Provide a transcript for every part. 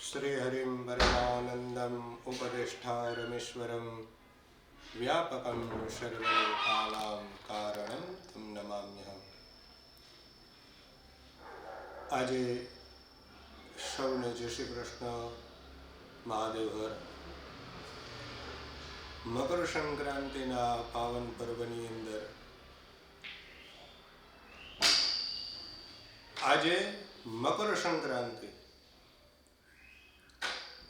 श्रीहरिं परमानन्दम् उपदेष्टारमीश्वरं व्यापकं सर्वलोकानां कारणं तं नमाम्यहम्। આજે સૌને જય શ્રી કૃષ્ણ, મહાદેવ હર। મકર સંક્રાંતિના પાવન પર્વની અંદર આજે મકર સંક્રાંતિ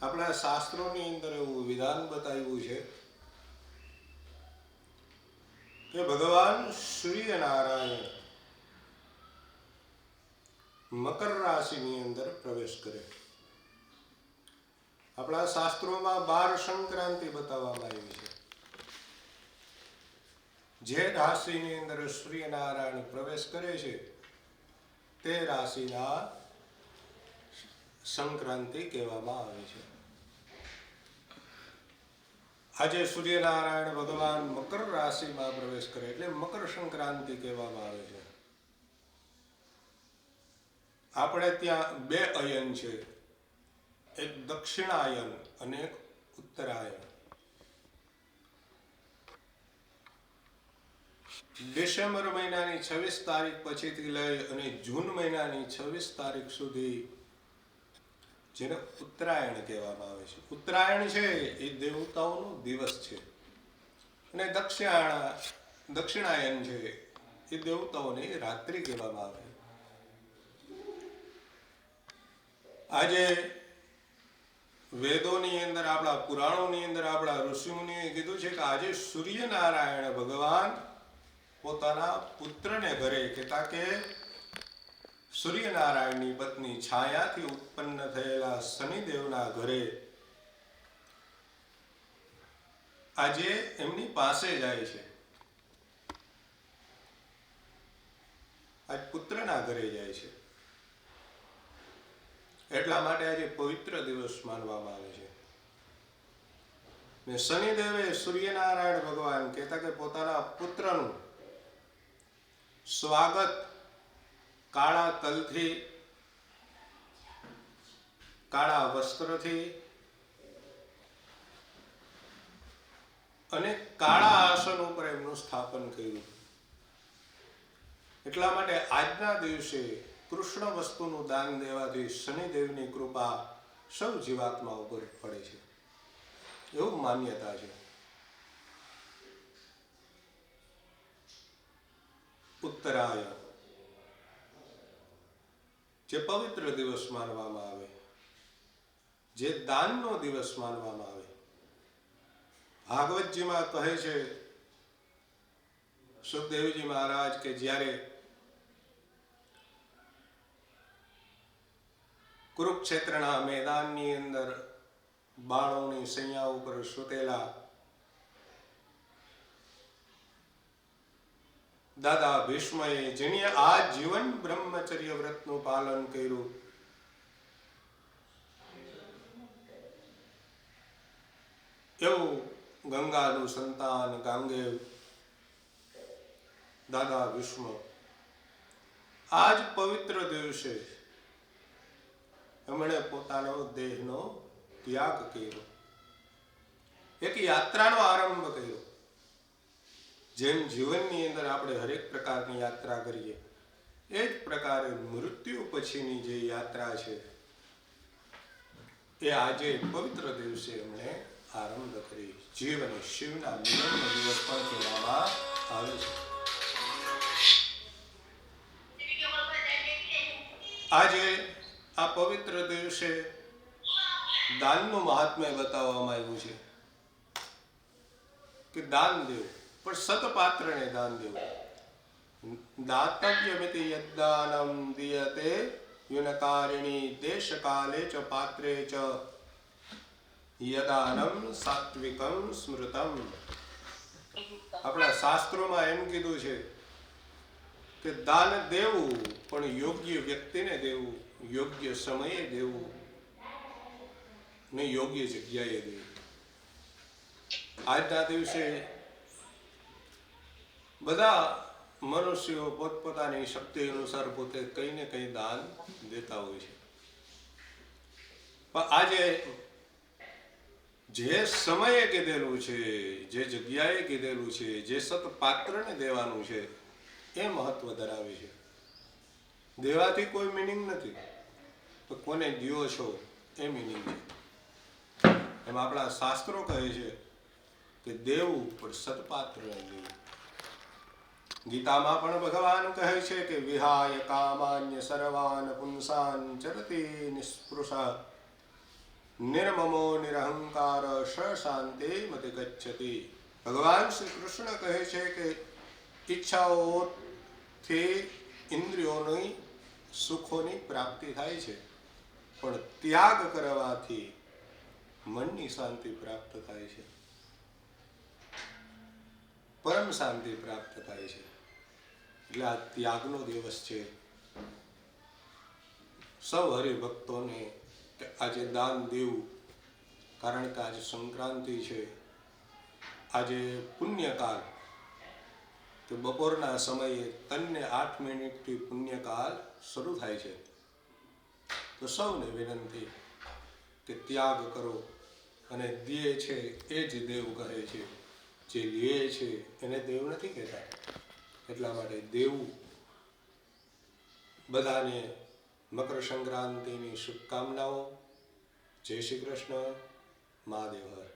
આપણા શાસ્ત્રોની અંદર એવું વિધાન બતાવ્યું છે કે ભગવાન સૂર્યનારાયણ મકર રાશિની અંદર પ્રવેશ કરે। આપણા શાસ્ત્રોમાં 12 સંક્રાંતિ બતાવવામાં આવી છે। જે રાશિની અંદર સૂર્યનારાયણ પ્રવેશ કરે છે તે રાશિના સંક્રાંતિ કહેવામાં આવે છે। આજે સૂર્યનારાયણ ભગવાન મકર રાશિમાં પ્રવેશ કરે એટલે મકર સંક્રાંતિ કહેવામાં આવે છે। આપણે ત્યાં 2 અયન છે, એક દક્ષિણાયન અને એક ઉત્તરાયણ। ડિસેમ્બર મહિનાની 26 તારીખ પછીથી લઈ અને જૂન મહિનાની 26 તારીખ સુધી જેને ઉત્તરાયણ કહેવામાં આવે છે। ઉત્તરાયણ છે એ દેવતાઓનો દિવસ છે અને દક્ષિણાયન છે એ દેવતાઓની રાત્રિ કહેવામાં આવે છે। આજે વેદોની અંદર, આપણા પુરાણોની અંદર આપણા ઋષિમુનિએ કીધું છે કે આજે સૂર્યનારાયણ ભગવાન પોતાના પુત્રને ઘરે કહેતા કે સૂર્યનારાયણની પત્ની છાયાથી ઉત્પન્ન થયેલા શનિદેવના ઘરે આજે એમની પાસે જાય છે। આજ પુત્રના ઘરે જાય છે એટલા માટે આજે પવિત્ર દિવસ માનવામાં આવે છે। ને શનિદેવે સૂર્યનારાયણ ભગવાન કહેતા કે પોતાના પુત્રનું સ્વાગત કાળા તલથી, કાળા વસ્ત્રથી અને કાળા આસન ઉપર એમનું સ્થાપન કર્યું। એટલા માટે આજના દિવસે કૃષ્ણ વસ્તુનું દાન દેવાથી શનિદેવની કૃપા સૌ જીવાત્મા ઉપર પડે છે, એવું માન્યતા છે। ઉત્તરાયણ જે પવિત્ર દિવસ માનવામાં આવે, જે દાનનો દિવસ માનવામાં આવે। ભાગવતજીમાં કહે છે સુખદેવજી મહારાજ કે જ્યારે કુરુક્ષેત્રના મેદાનની અંદર બાણોની સૈયા ઉપર સૂતેલા દાદા ભીષ્મએ, જેણે આ જીવન બ્રહ્મચર્ય વ્રતનું પાલન કર્યું, એવું ગંગાનું સંતાન ગાંગેય દાદા ભીષ્મ આજ પવિત્ર દિવસે એમણે પોતાનો દેહનો ત્યાગ કર્યો, એક યાત્રાનો આરંભ કર્યો। જેમ જીવનની અંદર આપણે હરેક પ્રકારની યાત્રા કરીએ એ જ પ્રકારે મૃત્યુ પછીની જે યાત્રા છે એ આજે પવિત્ર દિવસે એમણે આરંભ કરી। જીવ અને શિવના મિલનનો દિવસ પણ કહેવામાં આવે છે। આજે આ પવિત્ર દિવસે દાનનું મહાત્મ્ય બતાવવામાં આવ્યું છે કે દાન દેવું, પણ સતપાત્રને દાન દેવું। દાતવ્યમિતિ યદ્દાનમ દીયતે યુનકારિણી દેશકાલે ચ પાત્રે ચ યદાનમ સાત્વિકમ સ્મૃતમ। આપણા શાસ્ત્રોમાં એમ કીધું છે કે દાન દેવું પણ યોગ્ય વ્યક્તિને દેવું, યોગ્ય સમયે દેવું ને યોગ્ય જગ્યાએ દેવું। આજના દિવસે બધા મનુષ્યો પોતપોતાની શક્તિ અનુસાર પોતે કંઈ ને કંઈ દાન દેતા હોય છે। પણ આજે જે સમયે કીધેલું છે, જે જગ્યાએ કીધેલું છે, જે સતપાત્રને દેવાનું છે એ મહત્વ ધરાવે છે. દેવાથી કોઈ મિનિંગ નથી, તો કોને દ્યો છો એ મિનિંગ છે. એમાં આપણા શાસ્ત્રો કહે છે કે દેવું પણ સત્પાત્રને દેવું. ગીતામાં પણ ભગવાન કહે છે કે વિહાય કામાન્ય સર્વાન પુંસાન ચરતી નિસ્પૃશ નિર્મમો નિરહંકાર સ શાંતિ મતિ ગચ્છતિ. ભગવાન શ્રી કૃષ્ણ કહે છે કે ઈચ્છાઓથી ઇન્દ્રિયોની સુખોની પ્રાપ્તિ થાય છે, પણ ત્યાગ કરવાથી મનની શાંતિ પ્રાપ્ત થાય છે, પરમ શાંતિ પ્રાપ્ત થાય છે. એટલે આ ત્યાગનો દિવસ છે. સૌ હરિભક્તોને આજે દાન દેવું, કારણ કે આજે સંક્રાંતિ છે, આજે પુણ્યકાળ, કે બપોરના સમયે 3 ને 8 મિનિટથી પુણ્યકાળ શરૂ થાય છે. તો સૌને વિનંતી કે ત્યાગ કરો, અને દે છે એ જ દેવ કહે છે, જે લે છે એને દેવ નથી કહેતા. એટલા માટે દેવું. બધાને મકર સંક્રાંતિની શુભકામનાઓ. જય શ્રી કૃષ્ણ. મહાદેવ હર.